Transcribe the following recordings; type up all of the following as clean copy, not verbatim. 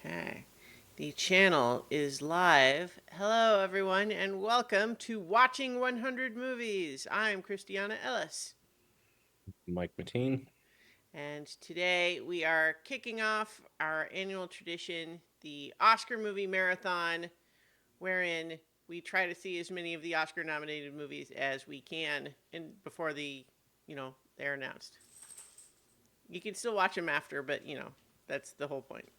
Okay. The channel is live. Hello, everyone, and welcome to Watching 100 Movies. I'm Christiana Ellis, Mike Mateen. and today we are kicking off our annual tradition, the Oscar Movie Marathon, wherein we try to see as many of the Oscar nominated movies as we can and before they're announced. You can still watch them after, but that's the whole point.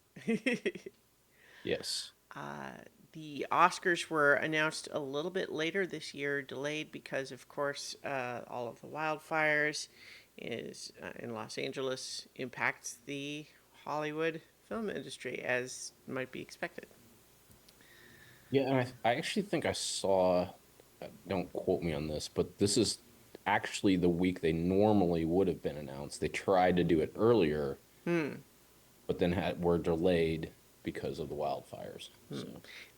Yes. Uh, the Oscars were announced a little bit later this year, delayed because, of course, all of the wildfires is in Los Angeles impacts the Hollywood film industry, as might be expected. Yeah, and I actually think I saw, don't quote me on this, but this is actually the week they normally would have been announced. They tried to do it earlier, Hmm. but then were delayed because of the wildfires. Hmm. So,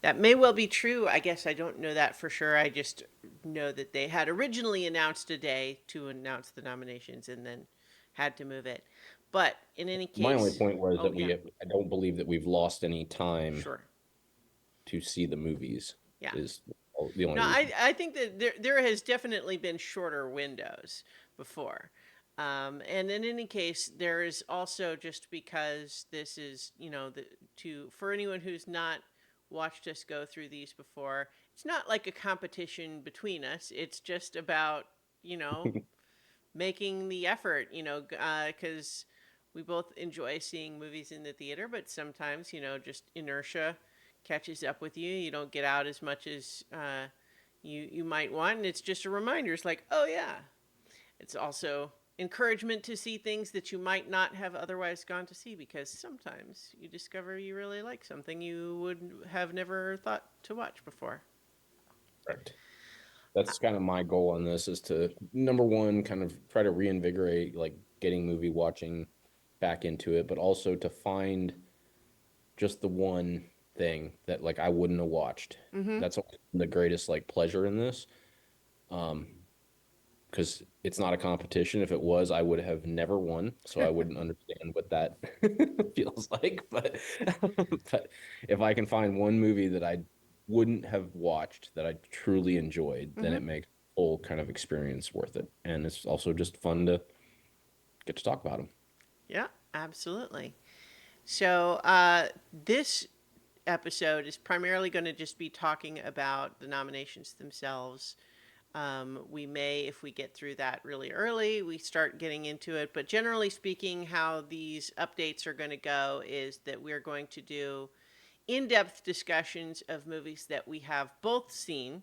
That may well be true. I guess I don't know that for sure. I just know that they had originally announced a day to announce the nominations and then had to move it. But in any my only case, point was oh, that yeah, I don't believe that we've lost any time sure. to see the movies Yeah. is the only No, reason. I think that there has definitely been shorter windows before. And in any case, there is also just because this is, for anyone who's not watched us go through these before, it's not like a competition between us. It's just about, you know, making the effort, because we both enjoy seeing movies in the theater, but sometimes, just inertia catches up with you. You don't get out as much as you might want, and it's just a reminder. It's like, oh yeah. It's also encouragement to see things that you might not have otherwise gone to see because sometimes you discover you really like something you would have never thought to watch before. Correct. That's kind of my goal on this is to number one, kind of try to reinvigorate like getting movie watching back into it, but also to find just the one thing that like I wouldn't have watched. Mm-hmm. That's the greatest like pleasure in this. Um, because it's not a competition. If it was, I would have never won, so I wouldn't understand what that feels like. But but if I can find one movie that I wouldn't have watched that I truly enjoyed, then Mm-hmm. it makes the whole kind of experience worth it. And it's also just fun to get to talk about them. Yeah, absolutely. So, this episode is primarily going to just be talking about the nominations themselves. We may, if we get through that really early, we start getting into it. But generally speaking, how these updates are going to go is that we're going to do in depth discussions of movies that we have both seen.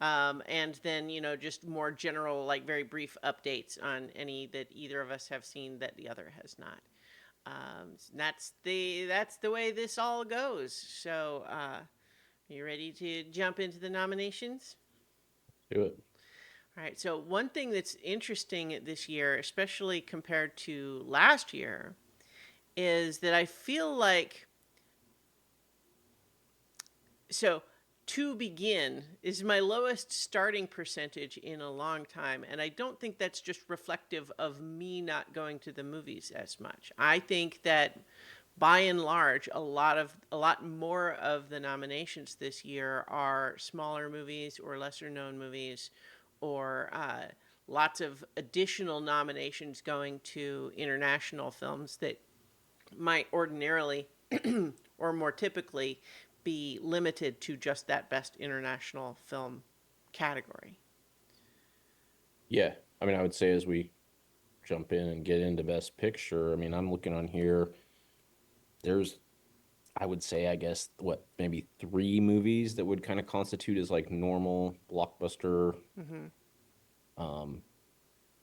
And then, just more general, like very brief updates on any that either of us have seen that the other has not. That's the way this all goes. So, you ready to jump into the nominations? Do it. All right. So one thing that's interesting this year, especially compared to last year, is that I feel like so to begin is my lowest starting percentage in a long time, and I don't think that's just reflective of me not going to the movies as much. I think that by and large, a lot more of the nominations this year are smaller movies or lesser known movies, or lots of additional nominations going to international films that might ordinarily or more typically be limited to just that best international film category. Yeah. I mean, I would say as we jump in and get into Best Picture, I mean, I'm looking on here. There's I would say, I guess, what, maybe three movies that would kind of constitute as like normal blockbuster, Mm-hmm. um,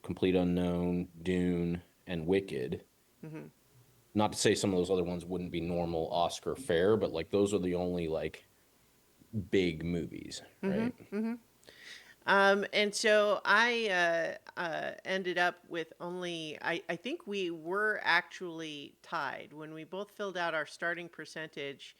Complete Unknown, Dune, and Wicked. Mm-hmm. Not to say some of those other ones wouldn't be normal Oscar fare, but like those are the only like big movies, Mm-hmm. right? Mm-hmm. And so I ended up with only, I think we were actually tied when we both filled out our starting percentage.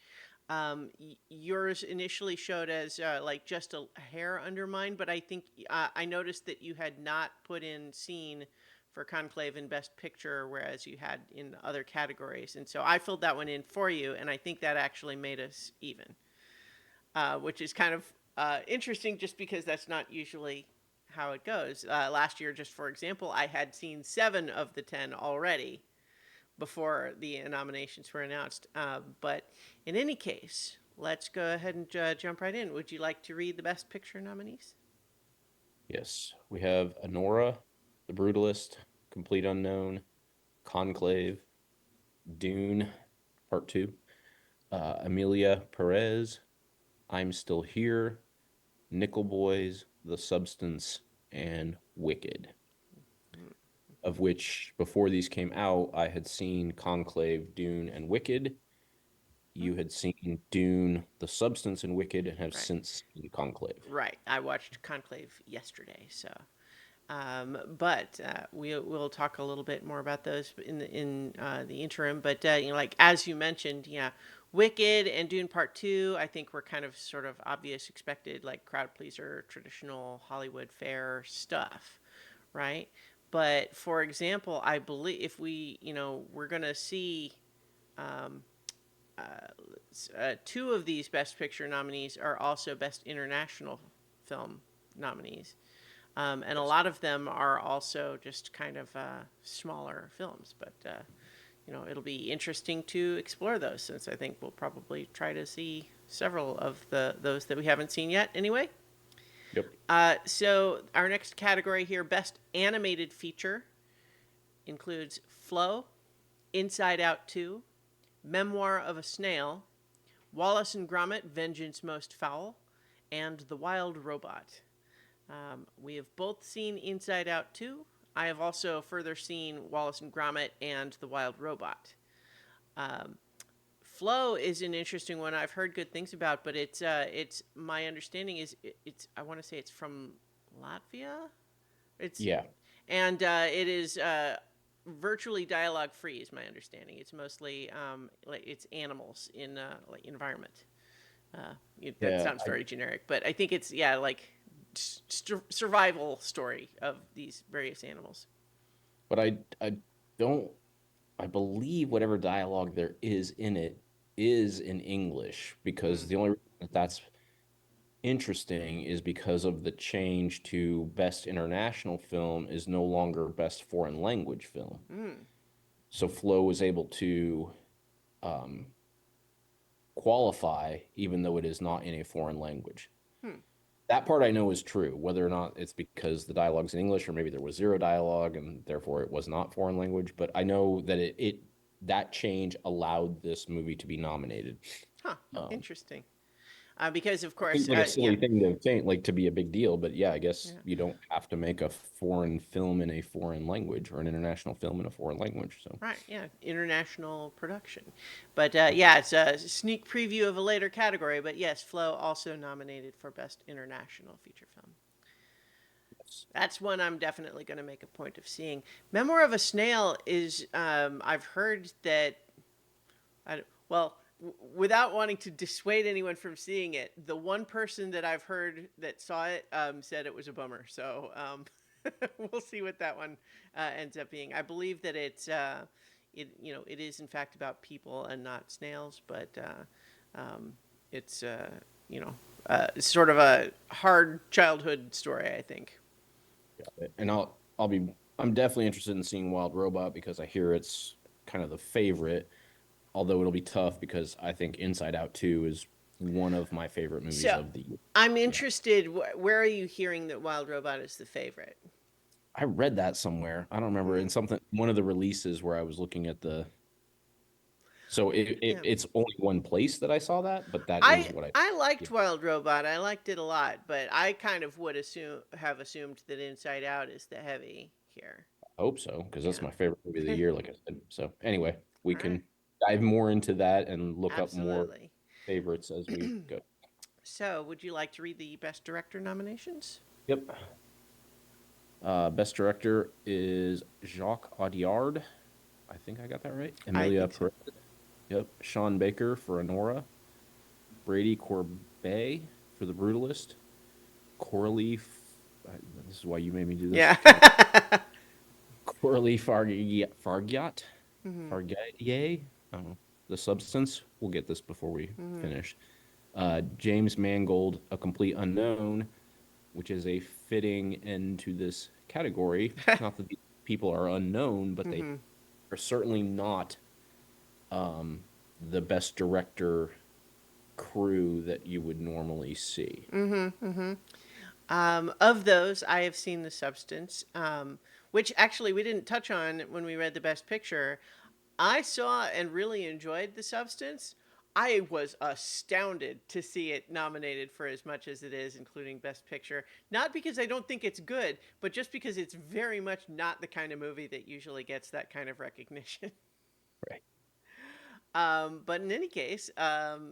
Yours initially showed as like just a hair under mine, but I think I noticed that you had not put in seen for Conclave in Best Picture, whereas you had in other categories. And so I filled that one in for you, and I think that actually made us even, which is kind of interesting just because that's not usually how it goes. Last year, just for example, I had seen 7 of the 10 already before the nominations were announced. But in any case, let's go ahead and jump right in. Would you like to read the Best Picture nominees? Yes, we have Anora, The Brutalist, Complete Unknown, Conclave, Dune, Part 2, Amelia Perez, I'm Still Here, Nickel Boys, The Substance, and Wicked. Of which, before these came out, I had seen Conclave, Dune, and Wicked. You had seen Dune, The Substance, and Wicked, and have Right. since seen Conclave. Right. I watched Conclave yesterday, so. But we'll talk a little bit more about those in the interim. But like as you mentioned, yeah, Wicked and Dune Part Two, I think were kind of sort of obvious, expected, like crowd pleaser, traditional Hollywood fare stuff, right? But for example, I believe if we're gonna see. Um, 2 of these Best Picture nominees are also Best International Film nominees. And a lot of them are also just kind of smaller films. But, it'll be interesting to explore those since I think we'll probably try to see several of those that we haven't seen yet anyway. Yep. So our next category here, Best Animated Feature, includes Flow, Inside Out 2, Memoir of a Snail, Wallace and Gromit, Vengeance Most Foul, and The Wild Robot. We have both seen Inside Out 2. I have also further seen Wallace and Gromit and The Wild Robot. Flow is an interesting one. I've heard good things about, but it's my understanding is it's I want to say it's from Latvia. Yeah. And it is virtually dialogue free, is my understanding. It's mostly like it's animals in like environment. That sounds very generic, but I think it's like survival story of these various animals. But I don't I believe whatever dialogue there is in it is in English because the only reason that's interesting is because of the change to best international film is no longer best foreign language film. Mm. So Flow was able to qualify even though it is not in a foreign language. Hmm. That part I know is true. Whether or not it's because the dialogue's in English or maybe there was zero dialogue and therefore it was not foreign language, but I know that that change allowed this movie to be nominated. Huh. Interesting. Because of Seems course, like a silly thing to think, like to be a big deal, but yeah, I guess Yeah. you don't have to make a foreign film in a foreign language or an international film in a foreign language. So Right, yeah, international production. But yeah, it's a sneak preview of a later category. But yes, Flow also nominated for Best International Feature Film. That's one I'm definitely going to make a point of seeing. Memoir of a Snail is, I've heard that, well, without wanting to dissuade anyone from seeing it, the one person that I've heard that saw it said it was a bummer. So we'll see what that one ends up being. I believe that it is in fact about people and not snails, but it's sort of a hard childhood story, I think. and I'm definitely interested in seeing Wild Robot because I hear it's kind of the favorite, although it'll be tough because I think Inside Out 2 is one of my favorite movies So of the year. I'm interested. Where are you hearing that Wild Robot is the favorite? I read that somewhere. I don't remember in one of the releases where I was looking at so Yeah. it's only one place that I saw that, but that is I what I I yeah, liked Wild Robot. I liked it a lot, but I kind of would have assumed that Inside Out is the heavy here. hope so because that's Yeah. my favorite movie of the year, like I said. So anyway, we All right. can dive more into that and look up more Absolutely. favorites as we go. So, would you like to read the Best Director nominations? Yep. Best director is Jacques Audiard. I think I got that right. I Emilia think so. Perez. Yep. Sean Baker for Anora. Brady Corbet for The Brutalist. Coralie. This is why you made me do this. Yeah. Poorly Fargyat, Mm-hmm. Fargatier, I don't know, the substance. We'll get this before we Mm-hmm. finish. James Mangold, A Complete Unknown, which is a fitting end to this category. Not that these people are unknown, but they Mm-hmm. are certainly not um, the best director crew that you would normally see. Mm-hmm. Mm-hmm. Of those, I have seen The Substance, which actually we didn't touch on when we read the Best Picture. I saw and really enjoyed The Substance. I was astounded to see it nominated for as much as it is, including Best Picture. Not because I don't think it's good, but just because it's very much not the kind of movie that usually gets that kind of recognition. Right. But in any case,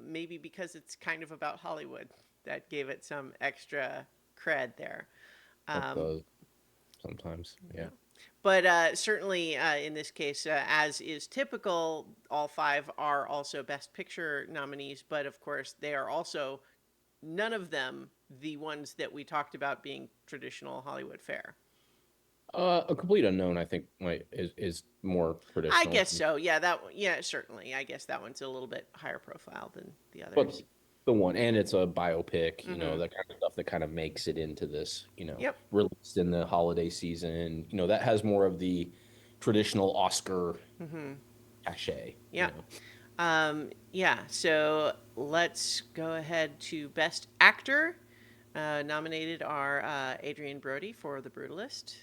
maybe because it's kind of about Hollywood, that gave it some extra cred there. It Um, does sometimes. yeah. Yeah. But certainly in this case, as is typical, all five are also Best Picture nominees. But of course, they are also, none of them, the ones that we talked about being traditional Hollywood fare. A Complete Unknown, I think, is more I traditional. guess so. Yeah, yeah, certainly. I guess that one's a little bit higher profile than the But others. the one, and it's a biopic, Mm-hmm. that kind of stuff that kind of makes it into this, Yep. released in the holiday season, that has more of the traditional Oscar Mm-hmm. cachet, Yeah. Yeah, so let's go ahead to Best Actor. Nominated are Adrian Brody for The Brutalist,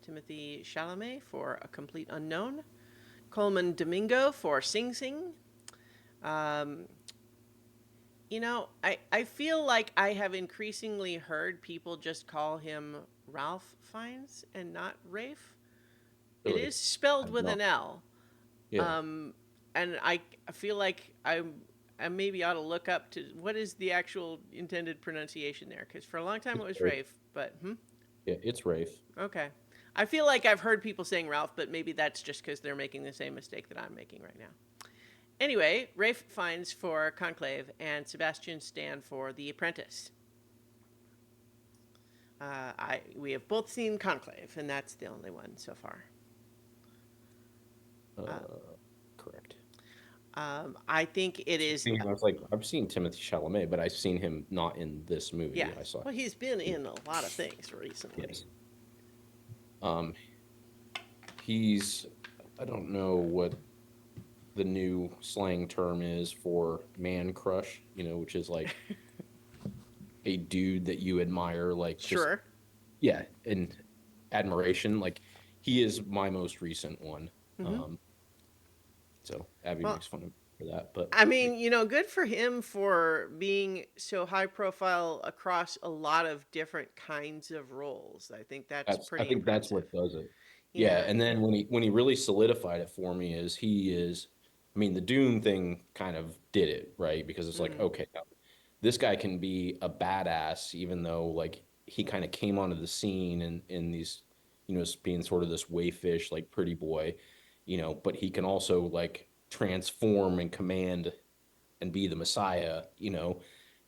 Timothy Chalamet for A Complete Unknown, Coleman Domingo for Sing Sing. Um, I feel like I have increasingly heard people just call him Ralph Fiennes and not Rafe. It Really. is spelled I'm with not. an L. Yeah. Um, and I feel like I maybe ought to look up to what is the actual intended pronunciation there, because for a long time it It's was Rafe. Rafe, but Yeah, it's Rafe. okay. I feel like I've heard people saying Ralph, but maybe that's just because they're making the same mistake that I'm making right now. Anyway, Rafe Fiennes for Conclave and Sebastian Stan for The Apprentice. We have both seen Conclave, and that's the only one so far. Uh, Correct. I think it is. I was like, I've seen Timothy Chalamet, but I've seen him not in this Yeah. movie. I saw. Well, he's been in a lot of things recently. Yes. Um, he's, I don't know what the new slang term is for man crush, which is like a dude that you admire, like just, Sure. yeah, and admiration. Like he is my most recent one. Hmm. Um, so Abby Well, makes fun of me for that, but I mean, good for him for being so high profile across a lot of different kinds of roles. I think that's I pretty think that's impressive. what does it. Yeah, Yeah. and then when he really solidified it for me is he is, I mean, the Dune thing kind of did it, right? Because it's like, Mm-hmm. okay, now this guy can be a badass, even though like he kind of came onto the scene in these, being sort of this wayfish, like pretty boy, but he can also like transform and command and be the Messiah. And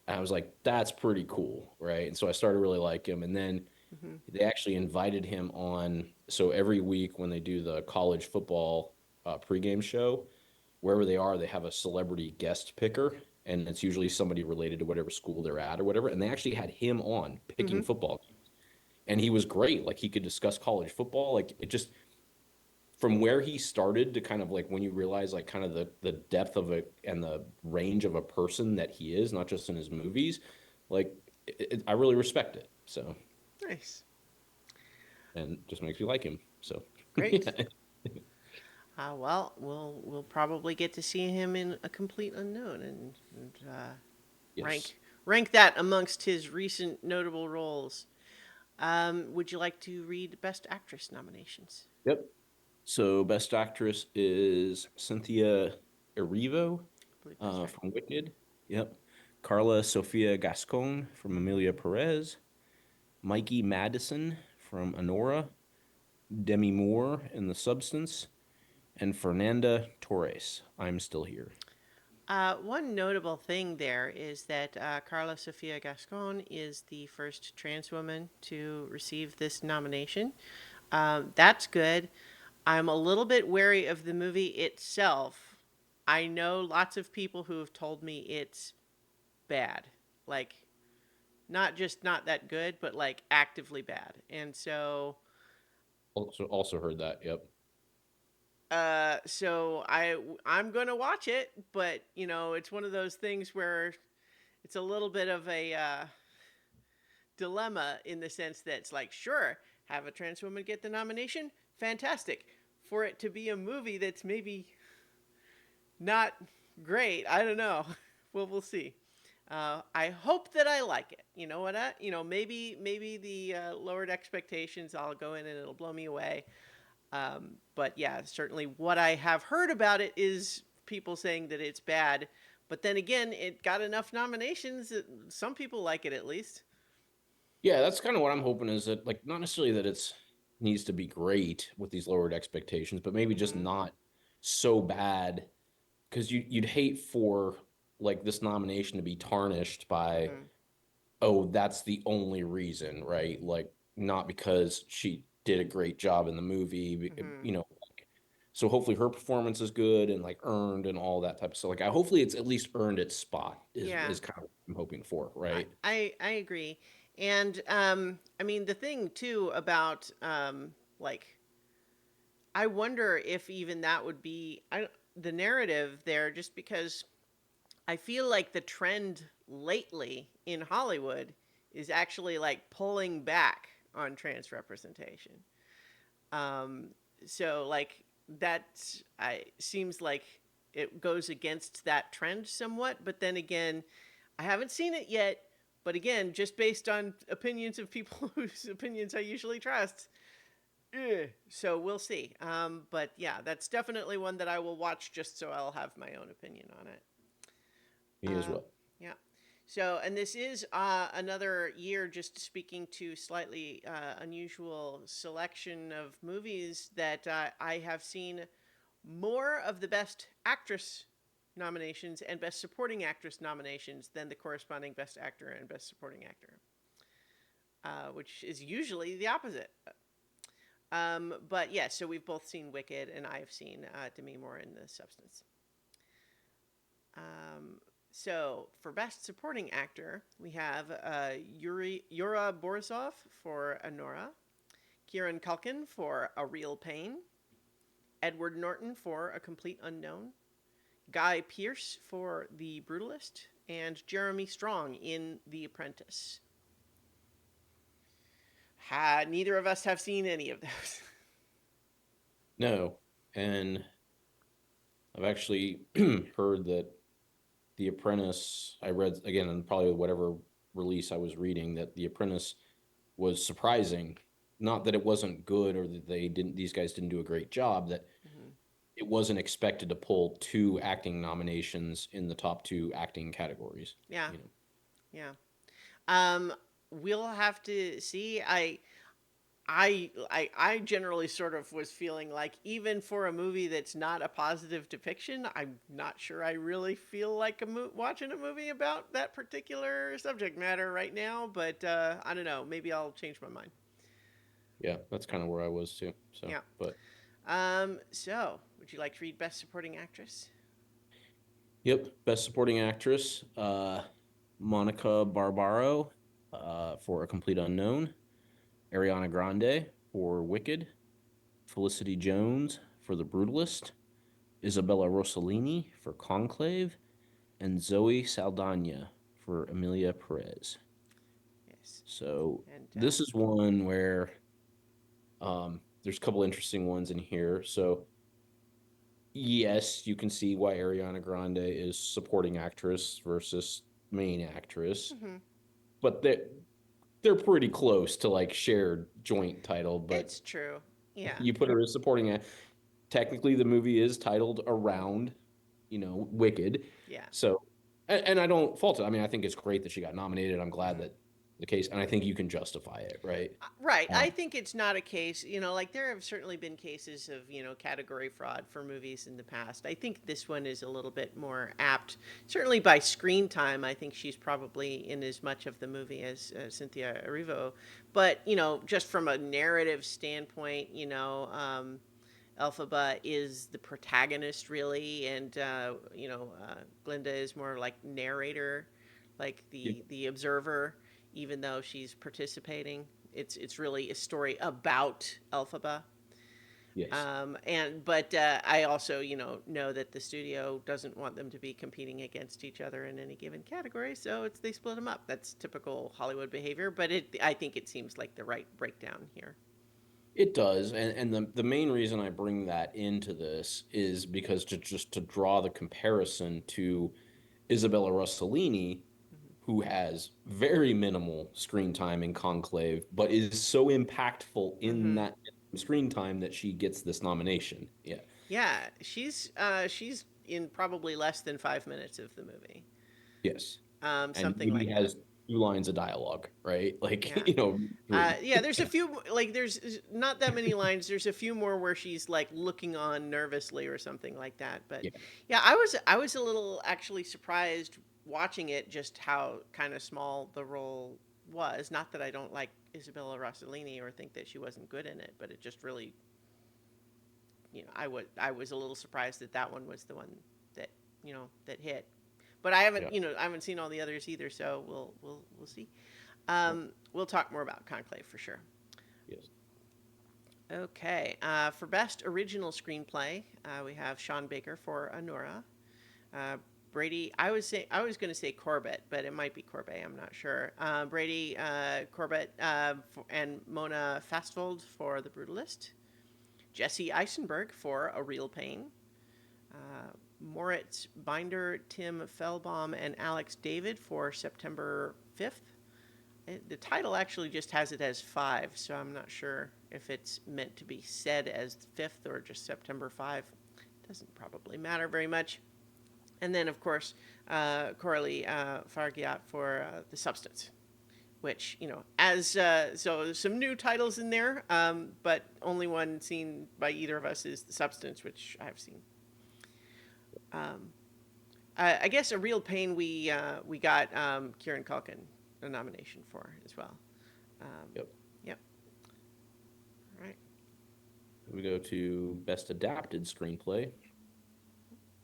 I was like, that's pretty cool, right? And so I started really like him, and then Mm-hmm. they actually invited him on. So every week when they do the college football pregame show, wherever they are, they have a celebrity guest picker, and it's usually somebody related to whatever school they're at or whatever. And they actually had him on Mm-hmm. picking football, and he was great. Like he could discuss college football. Like it just from where he started to kind of like when you realize like kind of the depth of it and the range of a person that he is, not just in his movies, like I really respect it. So Nice. and just makes me like him. So Great. yeah. Well, we'll probably get to see him in A Complete Unknown and Yes. rank that amongst his recent notable roles. Would you like to read Best Actress nominations? Yep. So best actress is Cynthia Erivo I believe that's right. from Wicked. Yep. Carla Sofia Gascon from Amelia Perez. Mikey Madison from Honora. Demi Moore in The Substance. And Fernanda Torres. I'm Still Here. One notable thing there is that Carla Sofia Gascon is the first trans woman to receive this nomination. That's good. I'm a little bit wary of the movie itself. I know lots of people who have told me it's bad. Like, not just not that good, but like actively bad. And so Also heard that. Yep. I'm going to watch it, but you know, it's one of those things where it's a little bit of a dilemma in the sense that it's like, sure, have a trans woman get the nomination, fantastic. For it to be a movie that's maybe not great, I don't know. Well, we'll see. I hope that I like it. You know what? Maybe the lowered expectations. I'll go in and it'll blow me away. But yeah, certainly what I have heard about it is people saying that it's bad. But then again, it got enough nominations that some people like it at least. Yeah, that's kind of what I'm hoping is that like not necessarily that it's needs to be great with these lowered expectations, but maybe just Mm-hmm. not so bad because you'd hate for like this nomination to be tarnished by, Mm-hmm. oh, that's the only reason, right? Like not because she did a great job in the movie, Mm-hmm. you know. So hopefully her performance is good and like earned and all that type of stuff. Like I hopefully it's at least earned its spot Yeah, is kind of what I'm hoping for, I, right? I agree. And I mean, the thing too about like, I wonder if even that would be the narrative there, just because I feel like the trend lately in Hollywood is actually like pulling back on trans representation. Um, so like that I seems like it goes against that trend somewhat, but then again, I haven't seen it yet. But again, just based on opinions of people whose opinions I usually trust, so we'll see. But yeah, that's definitely one that I will watch just so I'll have my own opinion on it. Me as Um, well. yeah. So, and this is another year, just speaking to slightly unusual selection of movies that I have seen more of the Best Actress nominations and Best Supporting Actress nominations than the corresponding Best Actor and Best Supporting Actor, which is usually the opposite. But yeah, so we've both seen Wicked, and I've seen Demi Moore in The Substance. Um, so for Best Supporting Actor, we have Yura Borisov for Anora, Kieran Culkin for A Real Pain, Edward Norton for A Complete Unknown, Guy Pearce for The Brutalist, and Jeremy Strong in The Apprentice. Neither of us have seen any of those. No, and I've actually heard that The Apprentice, I read again, and probably whatever release I was reading, that The Apprentice was surprising. Not that it wasn't good or that these guys didn't do a great job, that Mhm. it wasn't expected to pull two acting nominations in the top two acting categories, Yeah, you know. yeah. Um, we'll have to see. I generally sort of was feeling like even for a movie that's not a positive depiction, I'm not sure I really feel like watching a movie about that particular subject matter right now. But I don't know. Maybe I'll change my mind. Yeah, that's kind of where I was too. So, Yeah. but So would you like to read Best Supporting Actress? yep, best supporting actress, Monica Barbaro, for A Complete Unknown, Ariana Grande for Wicked, Felicity Jones for The Brutalist, Isabella Rossellini for Conclave, and Zoe Saldana for Emilia Perez. Yes. So And this is one where there's a couple interesting ones in here. So yes, you can see why Ariana Grande is supporting actress versus main actress, mm-hmm. but they're pretty close to like shared joint title. But It's true. Yeah. you put her as supporting technically the movie is titled around, Wicked. Yeah. So, and I don't fault it. I mean, I think it's great that she got nominated. I'm glad Mm-hmm. that the case, and I think you can justify it, right? Right. I Um, think it's not a case, like there have certainly been cases of, category fraud for movies in the past. I think this one is a little bit more apt. Certainly by screen time, I think she's probably in as much of the movie as Cynthia Erivo. But, just from a narrative standpoint, Elphaba is the protagonist really, and Glinda is more like narrator, like Yep. the observer, even though she's participating. It's really a story about Elphaba. Yes. But I also know that the studio doesn't want them to be competing against each other in any given category, so they split them up. That's typical Hollywood behavior, but I think it seems like the right breakdown here. It does, and the main reason I bring that into this is because to draw the comparison to Isabella Rossellini, Mhm. who has very minimal screen time in Conclave, but is so impactful in Mhm. that screen time that she gets this nomination. Yeah. Yeah, she's in probably less than 5 minutes of the movie, Yes. And something maybe like that. has two lines of dialogue, right? Like, Yeah. three. Yeah, there's a few like there's not that many lines. There's a few more where she's like looking on nervously or something like that. But Yeah. yeah, I was a little actually surprised watching it just how kind of small the role was. Not that I don't like Isabella Rossellini or think that she wasn't good in it, but it just really, I was a little surprised that that one was the one that that hit. But Yeah. I haven't seen all the others either, so we'll see. Yeah. We'll talk more about Conclave for sure. Yes. Okay, for best original screenplay, we have Sean Baker for Anora. Uh, Brady, I was going to say Corbett, but it might be Corbet. I'm not sure. Brady Corbett and Mona Fastvold for The Brutalist. Jesse Eisenberg for A Real Pain. Moritz Binder, Tim Fellbaum, and Alex David for September 5th. The title actually just has it as 5, so I'm not sure if it's meant to be said as 5th or just September 5. Doesn't probably matter very much. And then, of course, Coralie Fargiat for The Substance, which, so some new titles in there, but only one seen by either of us is The Substance, which I've seen. Um, I guess A Real Pain we got Kieran Culkin a nomination for as well. Um, Yep. yep. All right. We go to best adapted screenplay.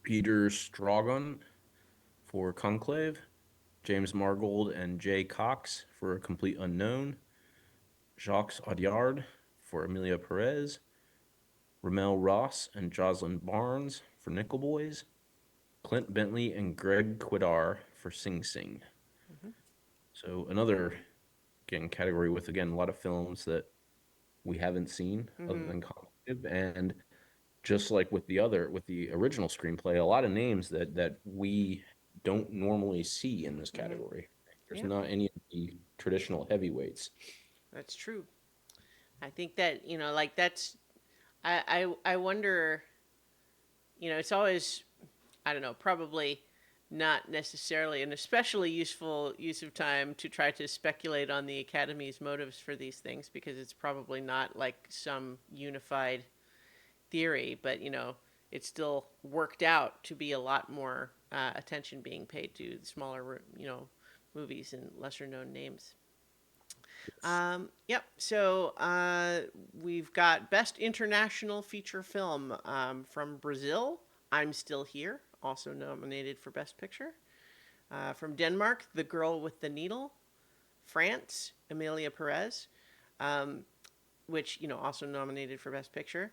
Peter Straughan for Conclave, James Margold and Jay Cox for A Complete Unknown, Jacques Audiard for Amelia Perez, Ramel Ross and Jocelyn Barnes for Nickel Boys, Clint Bentley and Greg Quidar for Sing Sing. Mm-hmm. So another again category with again a lot of films that we haven't seen other Mm-hmm. than Conclave, and just like with the original screenplay, a lot of names that we don't normally see in this Mm-hmm. category. There's Yeah, not any of the traditional heavyweights. that's true. I think that like that's I wonder. It's always, I don't know, probably not necessarily an especially useful use of time to try to speculate on the Academy's motives for these things because it's probably not like some unified theory, but it's still worked out to be a lot more attention being paid to the smaller, movies and lesser known names. Yep. So we've got Best International Feature Film from Brazil. I'm Still Here, also nominated for Best Picture. From Denmark, The Girl with the Needle. France, Emilia Perez, um, which also nominated for Best Picture.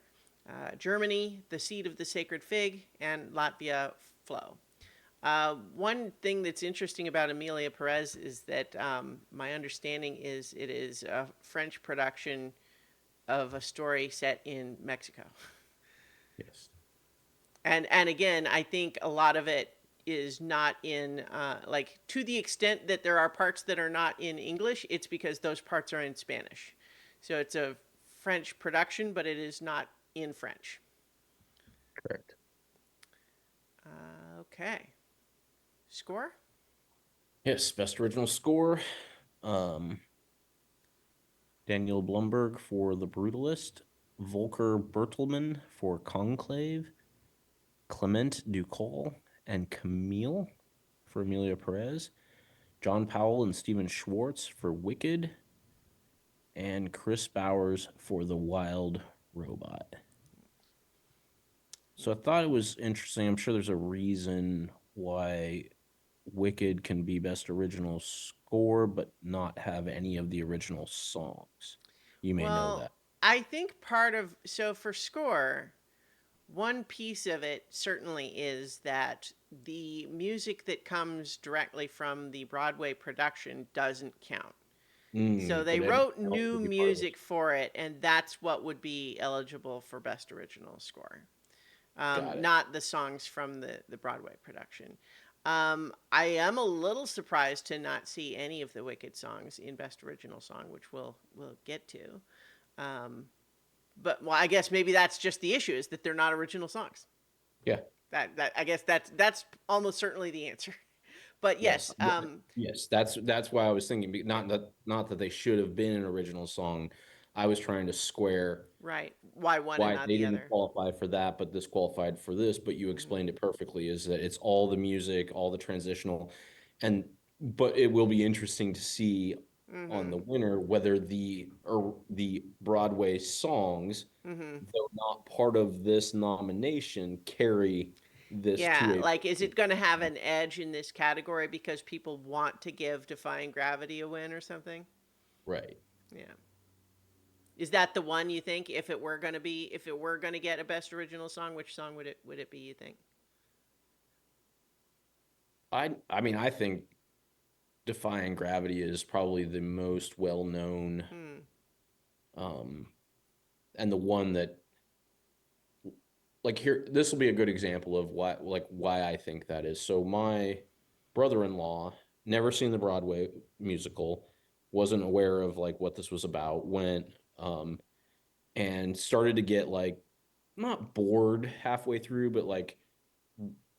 Germany, The Seed of the Sacred Fig, and Latvia, Flow. One thing that's interesting about Emilia Perez is that my understanding is it is a French production of a story set in Mexico. Yes. And again, I think a lot of it is not in like to the extent that there are parts that are not in English, it's because those parts are in Spanish. So it's a French production, but it is not in French. Correct. Okay. Score? Yes, best original score. Um, Daniel Blumberg for The Brutalist, Volker Bertelmann for Conclave, Clement Ducol and Camille for Amelia Perez, John Powell and Stephen Schwartz for Wicked, and Chris Bowers for The Wild Robot. So I thought it was interesting. I'm sure there's a reason why Wicked can be best original score, but not have any of the original songs. You may know Well, that. I think part of so for score, one piece of it certainly is that the music that comes directly from the Broadway production doesn't count. So they But everything wrote else new would be part of it. music for it, and that's what would be eligible for Best Original Score, Got it. not the songs from the Broadway production. I am a little surprised to not see any of the Wicked songs in Best Original Song, which we'll get to. Um, but well, I guess maybe that's just the issue is that they're not original songs. Yeah. That I guess that's almost certainly the answer. But Yes. yes, Yes. That's why I was thinking. Not that they should have been an original song. I was trying to square right. Why one and why not they the didn't other? qualify for that, but this qualified for this. But you Hmm. explained it perfectly. Is that it's all the music, all the transitional, and but it will be interesting to see on Hmm. the winner whether the Broadway songs, Hmm. though not part of this nomination, carry this to Yeah, a like is it going to have an edge in this category because people want to give Defying Gravity a win or something? right. Yeah. Is that the one you think if it were going to be if it were going to get a best original song, which song would it be you think? I mean I think Defying Gravity is probably the most well known, Hmm. um, and the one that like here this will be a good example of why I think that is. So my brother-in-law never seen the Broadway musical, wasn't aware of like what this was about, went and started to get like not bored halfway through, but like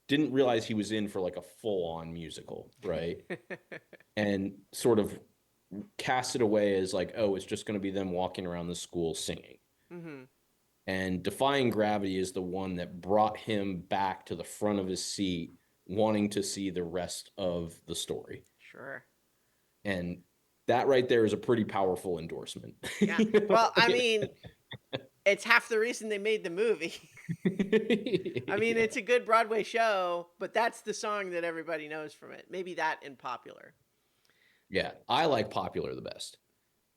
didn't realize he was in for like a full-on musical, right? And sort of cast it away as like, oh, it's just going to be them walking around the school singing. Hmm. And Defying Gravity is the one that brought him back to the front of his seat, wanting to see the rest of the story. Sure. And that right there is a pretty powerful endorsement. Yeah. You know? Well, I mean, it's half the reason they made the movie. I mean, Yeah. it's a good Broadway show, but that's the song that everybody knows from it. Maybe that and Popular. Yeah, I like Popular the best.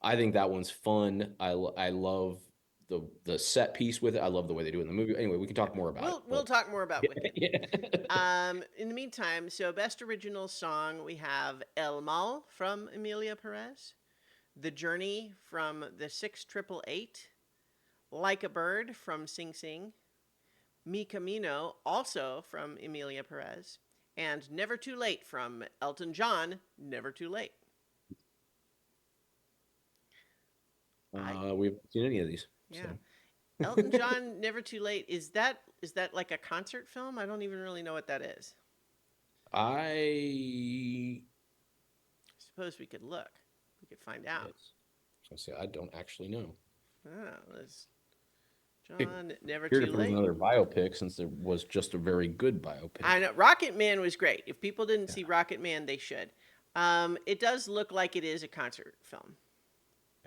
I think that one's fun. I love the set piece with it. I love the way they do it in the movie. Anyway, we can Yeah. talk more about it, We'll but talk more about Wicked. yeah. In the meantime, so best original song we have El Mal from Emilia Perez, The Journey from the Six Triple Eight, Like a Bird from Sing Sing, Mi Camino also from Emilia Perez, and Never Too Late from Elton John. Never Too Late. I We haven't seen any of these, Yeah. so Elton John, Never Too Late. Is that like a concert film? I don't even really know what that is. I I suppose we could look. We could find out. yes, I was gonna say I don't actually know. Oh, there's It John, Never appeared Too if it was Late. another biopic, since there was just a very good I biopic. know Rocket Man was great. If people didn't Yeah, see Rocket Man, they should. It does look like it is a concert film.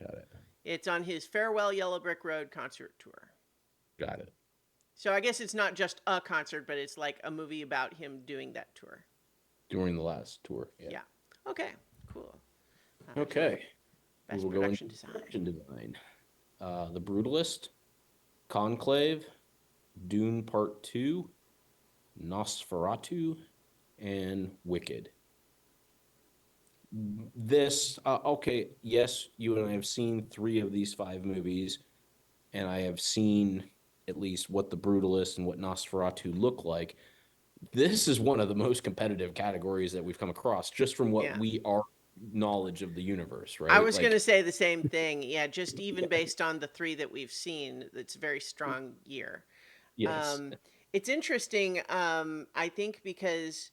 got it, It's on his Farewell Yellow Brick Road concert tour. got it. So I guess it's not just a concert, but it's like a movie about him doing that tour. During the last tour, yeah. Yeah. Okay. Cool. So Okay, we best will go production into design. production design. The Brutalist, Conclave, Dune Part Two, Nosferatu, and Wicked. Okay, yes, you and I have seen three of these five movies, and I have seen at least what The Brutalist and what Nosferatu look like. This is one of the most competitive categories that we've come across, just from what Yeah. we are knowledge of the universe, I right? was going Like, to say the same thing. Yeah, just even yeah, based on the three that we've seen, it's a very strong year. yes, Um, it's interesting, I think, because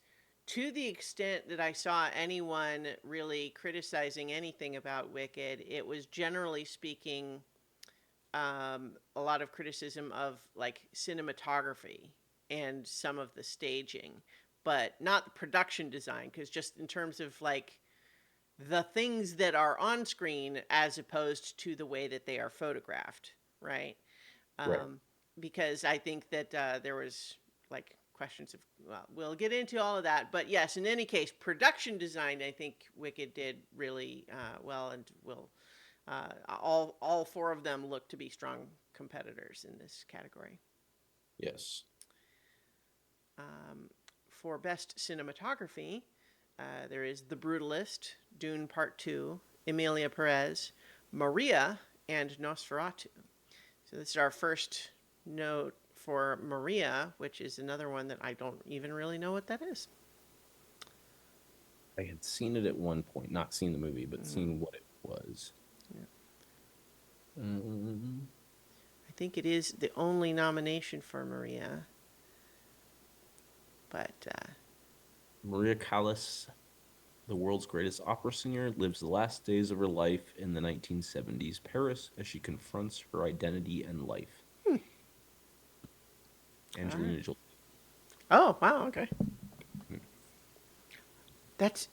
to the extent that I saw anyone really criticizing anything about Wicked, it was generally speaking a lot of criticism of like cinematography and some of the staging, but not the production design, because just in terms of like the things that are on screen as opposed to the way that they are photographed, right? right. Um, because I think that there was like questions of, well, we'll get into all of that, but yes, in any case, production design, I think Wicked did really well, and will all four of them look to be strong competitors in this category. Yes. For best cinematography, there is The Brutalist, Dune Part Two, Emilia Perez, Maria, and Nosferatu. So this is our first note for Maria, which is another one that I don't even really know what that is. I had seen it at one point, not seen the movie, but Mm, seen what it was. yeah. Um, I think it is the only nomination for Maria, but Maria Callas, the world's greatest opera singer, lives the last days of her life in the 1970s Paris as she confronts her identity and life. all right. Angelina Jolie. Oh, wow, okay. That's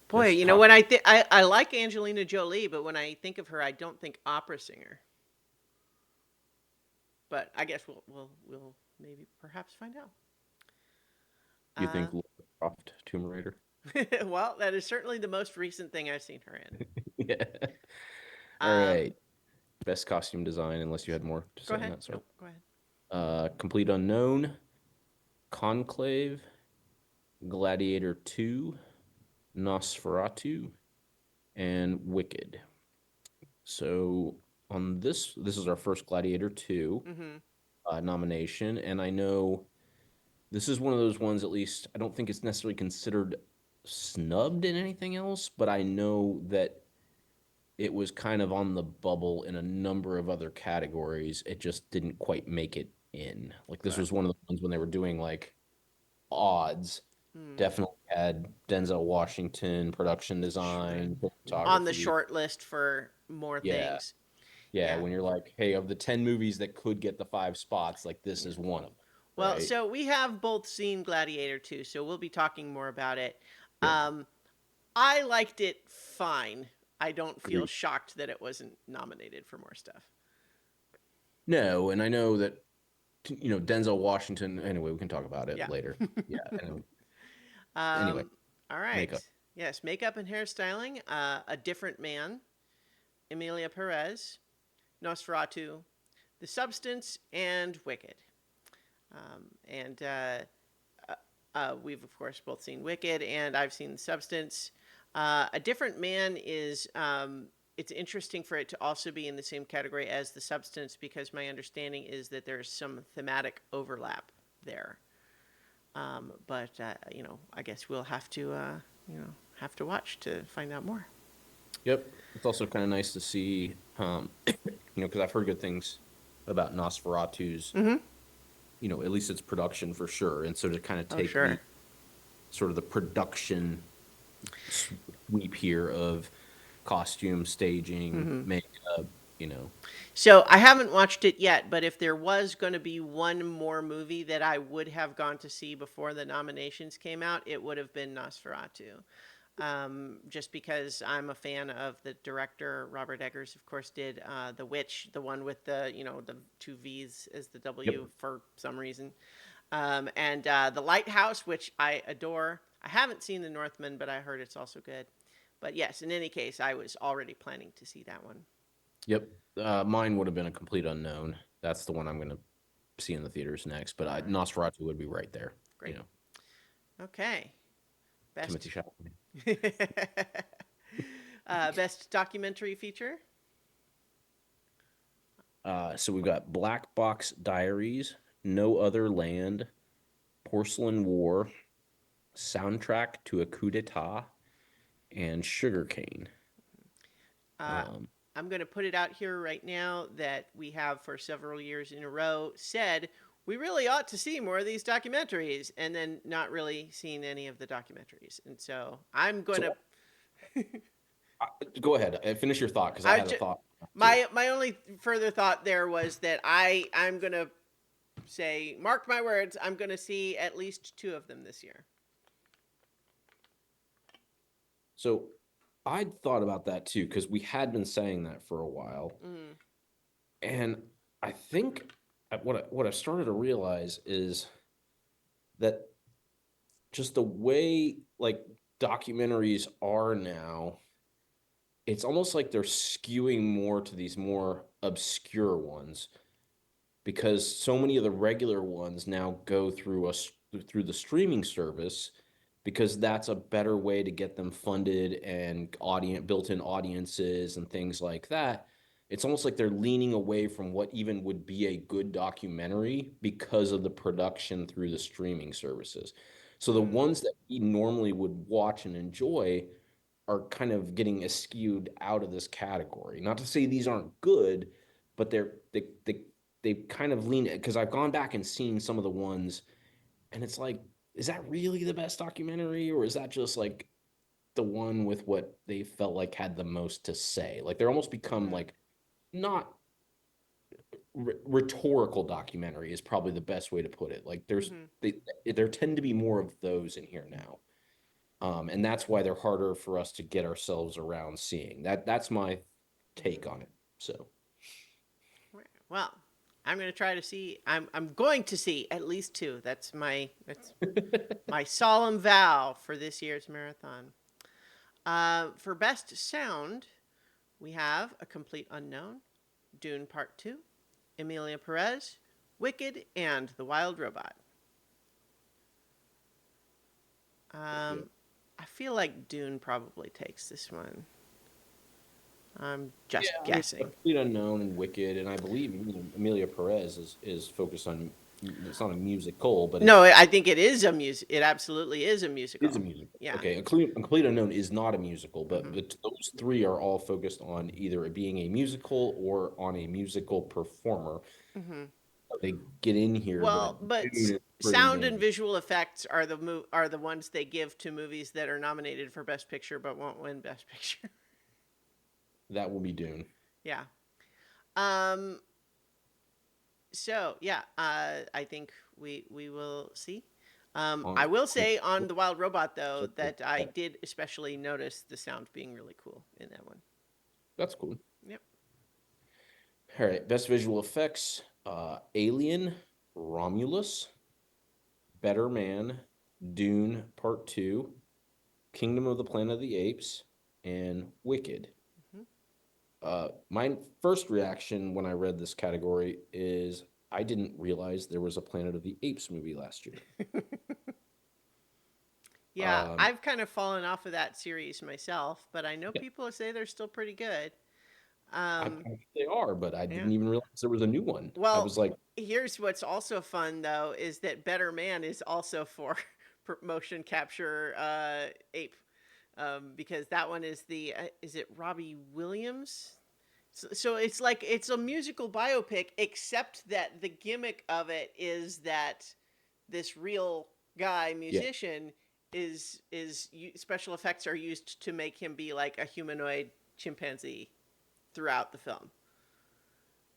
boy. Best You know, costume. when I like Angelina Jolie, but when I think of her, I don't think opera singer. But I guess we'll maybe perhaps find out. You Uh, think Lara Croft, Tomb Raider? well, that is certainly the most recent thing I've seen her in. Yeah. All Um, right. Best costume design, unless you had more to Go say on ahead. that. Sorry. Nope. Go ahead. Complete Unknown, Conclave, Gladiator 2, Nosferatu, and Wicked. So on this is our first Gladiator 2 Mm-hmm. nomination, and I know this is one of those ones, at least I don't think it's necessarily considered snubbed in anything else, but I know that it was kind of on the bubble in a number of other categories. It just didn't quite make it in. Like this Right. was one of the ones when they were doing like odds. Mm. Definitely had Denzel Washington, production Sure. design, On the photography. short list for more Yeah. things. Yeah. Yeah. When you're like, hey, of the 10 movies that could get the 5 spots, like this Yeah. is one of them. Well, Right. so we have both seen Gladiator 2, so we'll be talking more about it. Yep. Um, I liked it fine. I don't feel Agreed. shocked that it wasn't nominated for more stuff. No, and I know that Denzel Washington. Anyway, we can talk about it Yeah. later. Yeah. Anyway, um, all right. makeup. Yes, makeup and hairstyling. A Different Man, Emilia Perez, Nosferatu, The Substance, and Wicked. And we've, of course, both seen Wicked, and I've seen The Substance. A Different Man is. It's interesting for it to also be in the same category as The Substance because my understanding is that there's some thematic overlap there. But I guess we'll have to watch to find out more. Yep. It's also kind of nice to see, because I've heard good things about Nosferatu's, Mm-hmm. at least its production for sure. And so to kind of Oh, take the sure. sort of the production sweep here of costume, staging, Mm-hmm. makeup, you know. So I haven't watched it yet, but if there was going to be one more movie that I would have gone to see before the nominations came out, it would have been Nosferatu. Just because I'm a fan of the director. Robert Eggers, of course, did The Witch, the one with the two V's as the Yep. W for some reason, and The Lighthouse, which I adore. I haven't seen The Northman, but I heard it's also good. But yes, in any case, I was already planning to see that one. Yep. Mine would have been a complete unknown. That's the one I'm going to see in the theaters next. But All right, Nosferatu would be right there. great. Okay, Timothy best Chalamet. best documentary feature. So we've got Black Box Diaries, No Other Land, Porcelain War, Soundtrack to a Coup d'etat, and Sugarcane. Uh, Um, I'm going to put it out here right now that we have for several years in a row said we really ought to see more of these documentaries and then not really seen any of the documentaries. And so I'm going so to uh, go ahead, finish your thought because I I had a ju- thought too. my only further thought there was that I'm going to say mark my words, I'm going to see at least two of them this year. So I'd thought about that too because we had been saying that for a while, Mm, and I think what I started to realize is that just the way like documentaries are now, it's almost like they're skewing more to these more obscure ones because so many of the regular ones now go through us through the streaming service because that's a better way to get them funded and audience built-in audiences and things like that. It's almost like they're leaning away from what even would be a good documentary because of the production through the streaming services. So the Mm, ones that we normally would watch and enjoy are kind of getting eschewed out of this category. Not to say these aren't good, but they kind of lean because I've gone back and seen some of the ones, and it's like, is that really the best documentary, or is that just like the one with what they felt like had the most to say? Like they're almost become mm, like not rhetorical documentary is probably the best way to put it. Like mm-hmm. they there tend to be more of those in here now. And that's why they're harder for us to get ourselves around seeing. That's my take Mm-hmm. on it. So Right. Well, I'm going to try to see. I'm going to see at least two. That's my solemn vow for this year's marathon. For best sound, we have A Complete Unknown, Dune Part Two, Emilia Perez, Wicked, and The Wild Robot. yeah, I feel like Dune probably takes this one. I'm yeah. just I mean, guessing. Complete Unknown and Wicked, and I believe Amelia Perez is focused on. It's not a musical, but No, I think it is a music. It absolutely is a it's a musical. musical. Yeah. Okay, a Complete Unknown is not a musical, but Hmm. those three are all focused on either it being a musical or on a musical performer. Hmm. They get in here, Well, but but Dune is pretty sound and main. visual effects are are the ones they give to movies that are nominated for Best Picture but won't win Best Picture. That will be Dune. Yeah. Um. So yeah, I think we will see. On, I will on say on the Wild Robot though okay, that I did especially notice the sound being really cool in that one. that's cool. Yep. All right, best visual effects: Alien, Romulus, Better Man, Dune Part Two, Kingdom of the Planet of the Apes, and Wicked. Hmm. My first reaction when I read this category is I didn't realize there was a Planet of the Apes movie last year. Yeah, Um, I've kind of fallen off of that series myself, but I know yeah, people say they're still pretty good. I Um, they are, but I yeah. didn't even realize there was a new one. I Well, was like, here's what's also fun though is that Better Man is also for motion capture ape, because that one is the is it Robbie Williams? So it's like it's a musical biopic, except that the gimmick of it is that this real guy yeah, musician is special effects are used to make him be like a humanoid chimpanzee throughout the film.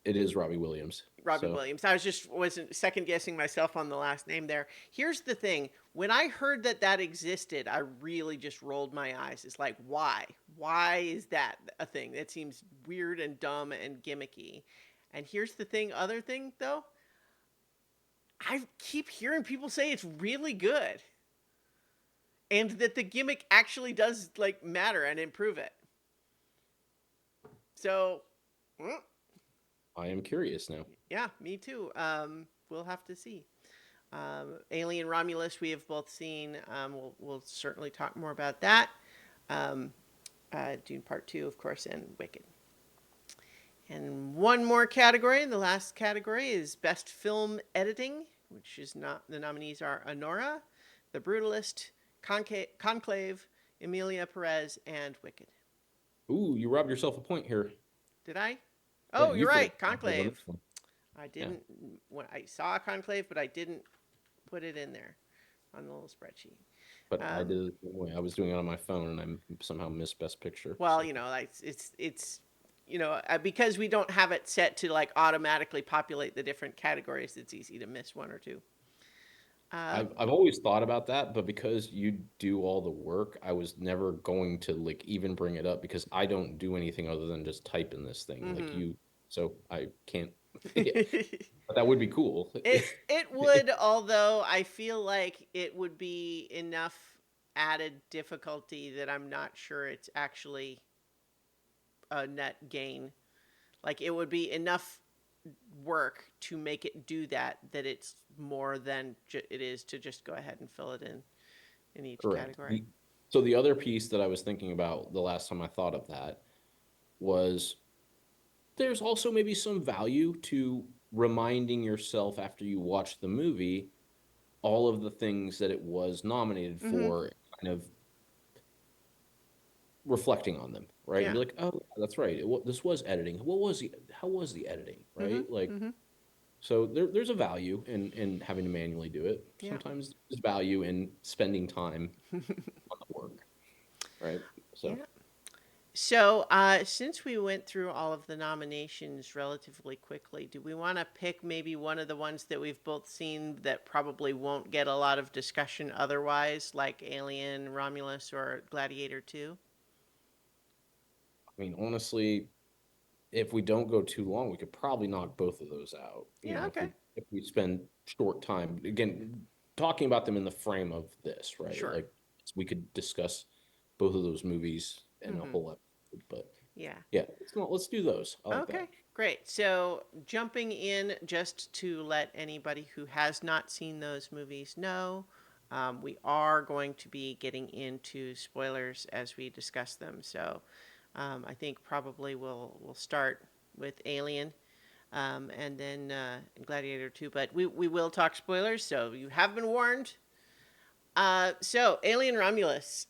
it is Robbie Williams. Robbie So Williams. I was just wasn't second guessing myself on the last name there. Here's the thing: when I heard that that existed, I really just rolled my eyes. It's like, why? Why is that a thing? That seems weird and dumb and gimmicky. And here's the thing: other thing though, I keep hearing people say it's really good, and that the gimmick actually does like matter and improve it. So, mm, I am curious now. yeah, me too. We'll have to see. Alien Romulus, we have both seen. We'll certainly talk more about that. Um, Dune Part 2, of course, and Wicked. And one more category. The last category is Best Film Editing, which is not, the nominees are Anora, The Brutalist, Conclave, Emilia Perez, and Wicked. Ooh, you robbed yourself a point here. Did I? Yeah, Oh, you you're forgot right. on this Conclave. one. I Yeah, didn't, when I saw Conclave, but I didn't put it in there on the little spreadsheet. but I Um, did it the same way. I was doing it on my phone and I somehow missed Best Picture. Well, So like it's because we don't have it set to like automatically populate the different categories. It's easy to miss one or two. I've always thought about that, but because you do all the work, I was never going to like even bring it up because I don't do anything other than just type in this thing. Like Mm-hmm. you, so I can't. Yeah, but that would be cool. It would, although I feel like it would be enough added difficulty that I'm not sure it's actually a net gain. Like it would be enough work to make it do that it's more than it is to just go ahead and fill it in each Correct. category. So the other piece that I was thinking about the last time I thought of that was there's also maybe some value to reminding yourself after you watch the movie all of the things that it was nominated Mhm. for, kind of reflecting on them, right? And Yeah. be like, oh, that's right. This was editing. How was the editing, Mhm. right? Like, Mhm. so there's a value in having to manually do it. Yeah. Sometimes there's value in spending time on the work, right? So, Yeah. So, since we went through all of the nominations relatively quickly, do we want to pick maybe one of the ones that we've both seen that probably won't get a lot of discussion otherwise, like Alien, Romulus, or Gladiator 2? I mean, honestly, if we don't go too long, we could probably knock both of those out. Yeah, If okay. we spend short time, again, talking about them in the frame of this, right? Sure. Like we could discuss both of those movies in a Hmm. whole episode. But Yeah. yeah, let's do those. I like that. Okay, great. So, jumping in just to let anybody who has not seen those movies know, we are going to be getting into spoilers as we discuss them. So, I think probably we'll start with Alien, and then Gladiator 2. But we will talk spoilers, so you have been warned. So, Alien Romulus.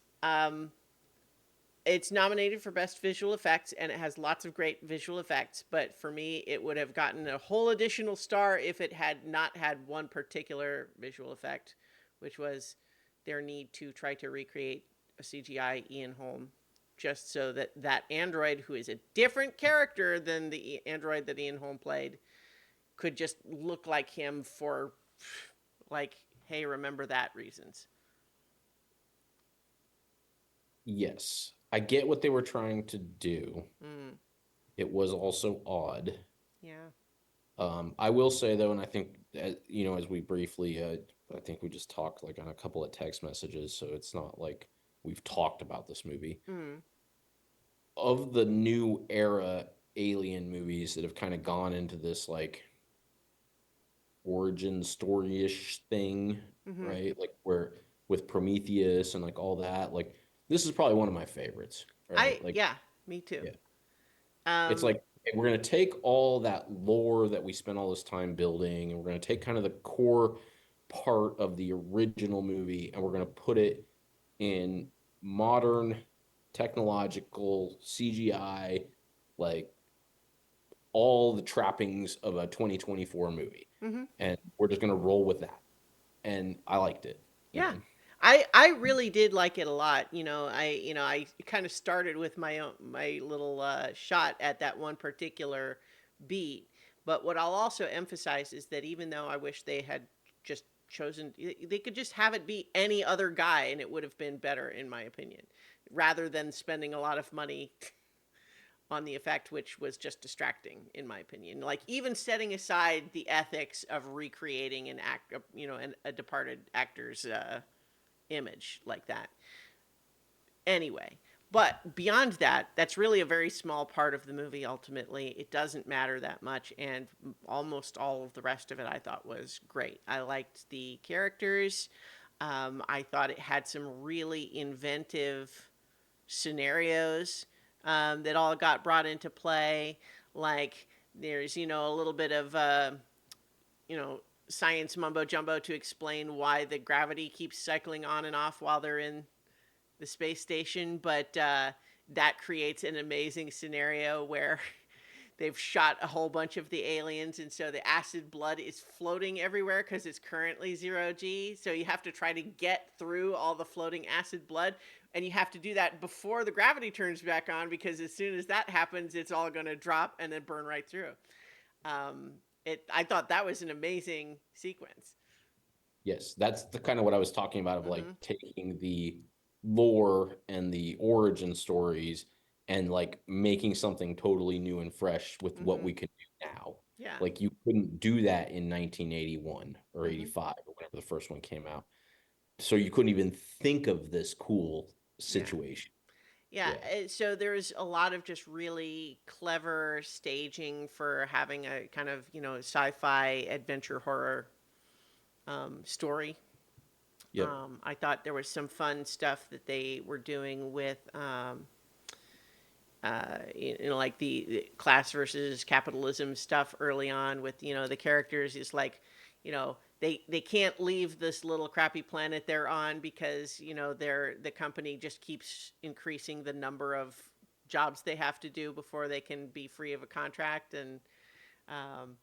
It's nominated for best visual effects and it has lots of great visual effects, but for me it would have gotten a whole additional star if it had not had one particular visual effect, which was their need to try to recreate a CGI Ian Holm, just so that that android, who is a different character than the android that Ian Holm played, could just look like him for, like, hey, remember that reasons. Yes, I get what they were trying to do. Mm, It was also odd. yeah. I will say though, and I think as we briefly, I think we just talked like on a couple of text messages, so it's not like we've talked about this movie. Mm, Of the new era alien movies that have kind of gone into this like origin story-ish thing, mm-hmm. right? Like where with Prometheus and like all that, like this is probably one of my favorites, right? Like, Yeah, me too. yeah, it's Um, like hey, we're gonna take all that lore that we spent all this time building, and we're gonna take kind of the core part of the original movie, and we're gonna put it in modern technological CGI, like all the trappings of a 2024 movie. mhm. And we're just gonna roll with that. And I liked it, you Yeah. know. I really did like it a lot. I kind of started with my little shot at that one particular beat. But what I'll also emphasize is that even though I wish they had just chosen, they could just have it be any other guy and it would have been better in my opinion, rather than spending a lot of money on the effect, which was just distracting in my opinion. Like even setting aside the ethics of recreating an act, a departed actor's image like that. Anyway, but beyond that, that's really a very small part of the movie ultimately. It doesn't matter that much, and almost all of the rest of it I thought was great. I liked the characters. I thought it had some really inventive scenarios that all got brought into play. Like there's, a little bit of, you know, science mumbo jumbo to explain why the gravity keeps cycling on and off while they're in the space station, but that creates an amazing scenario where they've shot a whole bunch of the aliens, and so the acid blood is floating everywhere because it's currently 0G. So you have to try to get through all the floating acid blood, and you have to do that before the gravity turns back on because as soon as that happens, it's all going to drop and then burn right through. Um, I thought that was an amazing sequence. Yes, that's the kind of what I was talking about of like Mm-hmm. taking the lore and the origin stories and like making something totally new and fresh with what Mm-hmm. we can do now. Yeah. Like you couldn't do that in 1981 or Hmm. 85 or whenever the first one came out. So you couldn't even think of this cool Yeah. situation. Yeah, Yeah. so there's a lot of just really clever staging for having a kind of, sci-fi adventure horror story. Yep. I thought there was some fun stuff that they were doing with, like the class versus capitalism stuff early on with, the characters is like, they can't leave this little crappy planet they're on because, the company just keeps increasing the number of jobs they have to do before they can be free of a contract. Um,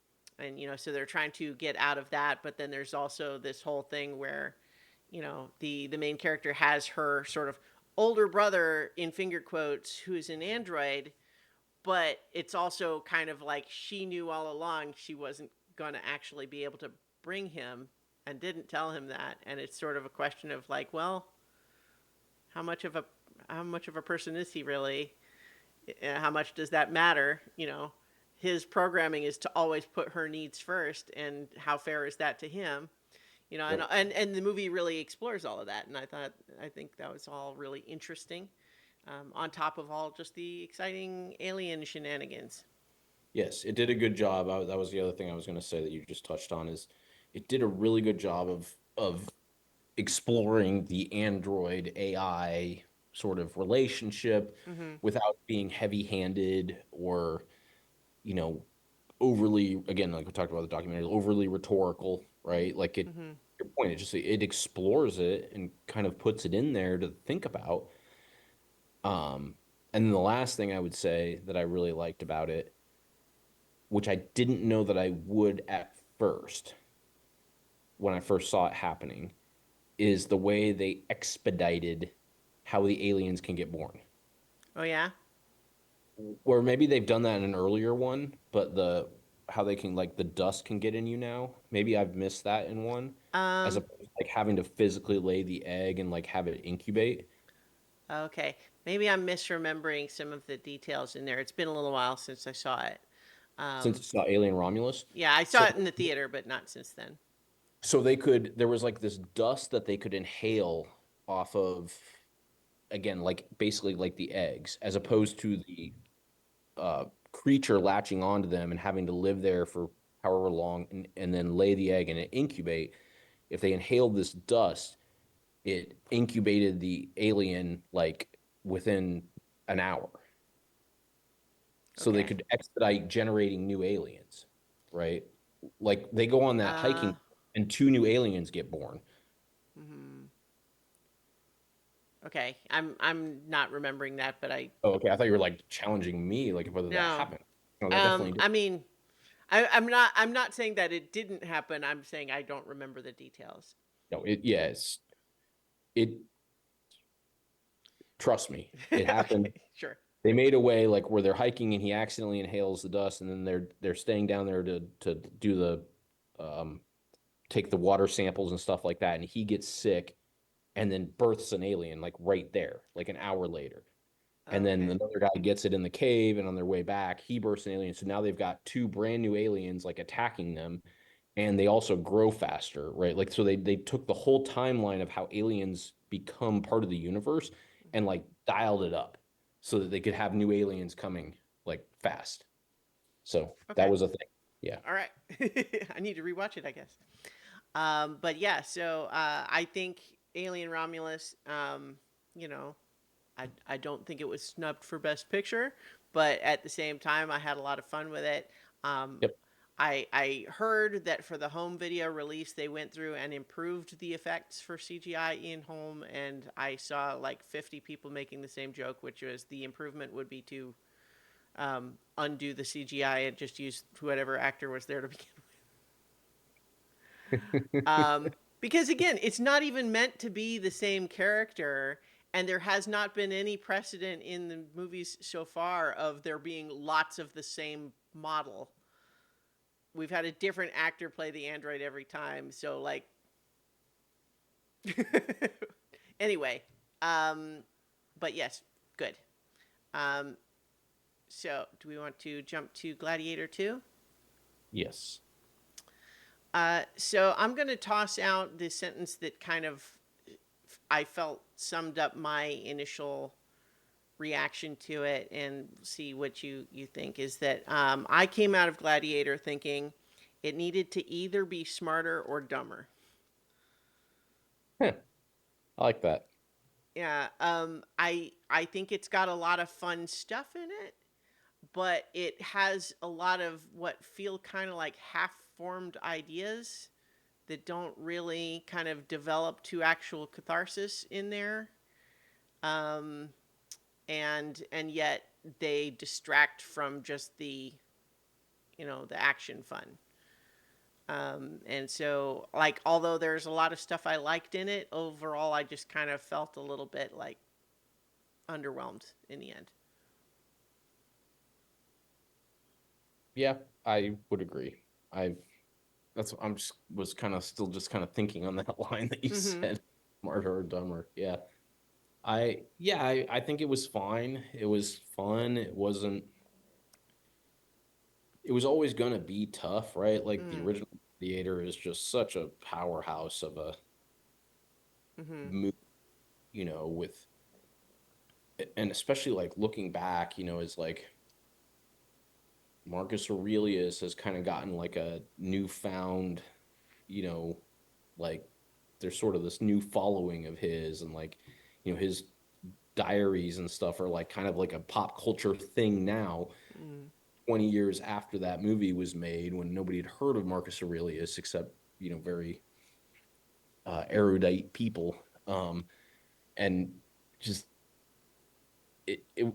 so they're trying to get out of that. But then there's also this whole thing where, the main character has her sort of older brother in finger quotes who is an android, but it's also kind of like she knew all along she wasn't going to actually be able to bring him and didn't tell him that. And it's sort of a question of like, well, how much of a how much of a person is he really? How much does that matter? His programming is to always put her needs first, and how fair is that to him? And, Yep. the movie really explores all of that, and I think that was all really interesting. On top of all just the exciting alien shenanigans. Yes, it did a good job. That was the other thing I was going to say that you just touched on is it did a really good job of exploring the Android AI sort of relationship Mm-hmm. without being heavy-handed or, you know, overly, again, like we talked about the documentary, overly rhetorical, right? Like Mm-hmm. your point, it explores it and kind of puts it in there to think about. Um, and then the last thing I would say that I really liked about it, which I didn't know that I would at first when I first saw it happening, is the way they expedited how the aliens can get born. Oh yeah. Or maybe they've done that in an earlier one, but the how they can like the dust can get in you now. Maybe I've missed that in one, as Um. opposed to like having to physically lay the egg and like have it incubate. Okay. Maybe I'm misremembering some of the details in there. It's been a little while since I saw it. Since Um. it's not Alien Romulus. Yeah, I So saw it in the theater, but not since then. they could there was like this dust that they could inhale off of, again, like basically like the eggs, as Mm-hmm. opposed to the creature latching onto them and having to live there for however long and then lay the egg and it incubate. If they inhaled this dust, it incubated the alien like within an hour. So they Okay. could expedite generating new aliens, right? Like they go on that Uh. hiking and two new aliens get born. Hmm. Okay. I'm not remembering that, but I Oh, okay. I thought you were like challenging me, like whether that no. happened. No, that definitely did. I mean, I'm not saying that it didn't happen. I'm saying I don't remember the details. No, yes, it, trust me, it happened. Okay. Sure. They made a way like where they're hiking and he accidentally inhales the dust and then they're staying down there to do the um take the water samples and stuff like that and he gets sick and then births an alien like right there like an hour later. And then Okay. another guy gets it in the cave and on their way back he births an alien, so now they've got two brand new aliens like attacking them, and they also grow faster, right? Like so they took the whole timeline of how aliens become part of the universe and Hmm. like dialed it up so that they could have new aliens coming like fast. So that Okay. was a thing. Yeah. All right. I need to rewatch it, I guess. But yeah, so I think Alien Romulus, you know, I don't think it was snubbed for Best Picture, but at the same time, I had a lot of fun with it. Um, Yep. I heard that for the home video release, they went through and improved the effects for CGI in home, and I saw like 50 people making the same joke, which was the improvement would be to undo the CGI and just use whatever actor was there to begin. Because again, it's not even meant to be the same character, and there has not been any precedent in the movies so far of there being lots of the same model. We've had a different actor play the android every time, so like anyway, um but yes, good. Um so do we want to jump to Gladiator 2? Yes. So I'm going to toss out the sentence that kind of I felt summed up my initial reaction to it and see what you think is that I came out of Gladiator thinking it needed to either be smarter or dumber. Huh, I like that. Yeah, I think it's got a lot of fun stuff in it, but it has a lot of what feel kind of like half-formed ideas that don't really kind of develop to actual catharsis in there. Um, and yet they distract from just the action fun. And so, like, although there's a lot of stuff I liked in it, overall I just kind of felt a little bit like underwhelmed in the end. Yeah, I would agree. I I'm just was kind of still just kind of thinking on that line that you Mm-hmm. said, smarter or dumber. Yeah. I think it was fine. It was fun. It was always gonna be tough, right? Like the Mm-hmm. original Theater is just such a powerhouse of a Mm-hmm. movie, with and especially like looking back, is like Marcus Aurelius has kind of gotten like a newfound, you know, like there's sort of this new following of his, and like, his diaries and stuff are like kind of like a pop culture thing now, Mm-hmm. 20 years after that movie was made, when nobody had heard of Marcus Aurelius except, very erudite people. And just it and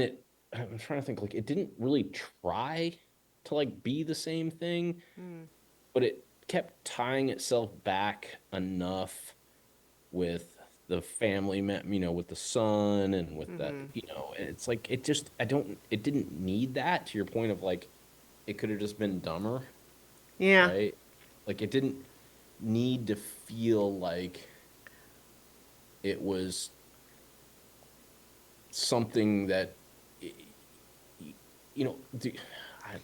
it I'm trying to think, like, it didn't really try to like be the same thing, Mm-hmm. but it kept tying itself back enough with the family, with the son and with that, Mm-hmm. and it's like it didn't need that, to your point of like it could have just been dumber, Yeah. right? Like it didn't need to feel like it was something that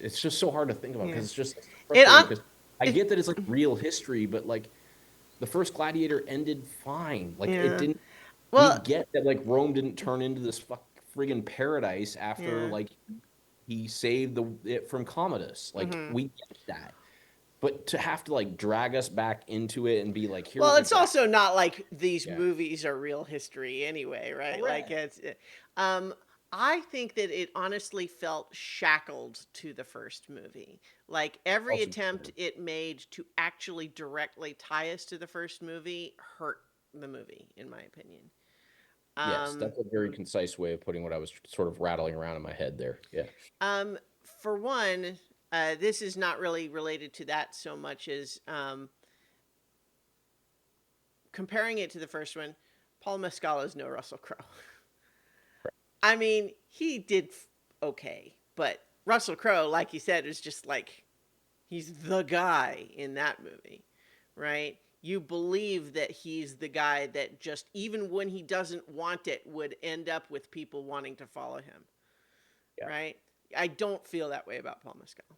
it's just so hard to think about Yeah. because it's just so It frustrating because I it get that it's like real history, but like the first Gladiator ended fine. Like it yeah. didn't. We Well, get that like Rome didn't turn into this friggin' paradise after yeah. like he saved it from Commodus. Like Mm-hmm. we get that, but to have to like drag us back into it and be like, Well, here's it's exactly. also not like these Yeah. movies are real history anyway, right? Like Correct. um I think that it honestly felt shackled to the first movie. Like every Also attempt true. it made to actually directly tie us to the first movie hurt the movie, in my opinion. Yes, Um that's a very concise way of putting what I was sort of rattling around in my head there. Yeah. um for one, this is not really related to that so much as comparing it to the first one. Paul Mescal is no Russell Crowe. I mean, he did okay, but Russell Crowe, like you said, is just like he's the guy in that movie, right? You believe that he's the guy that just even when he doesn't want it would end up with people wanting to follow him, Yeah. right? I don't feel that way about Paul Mescal.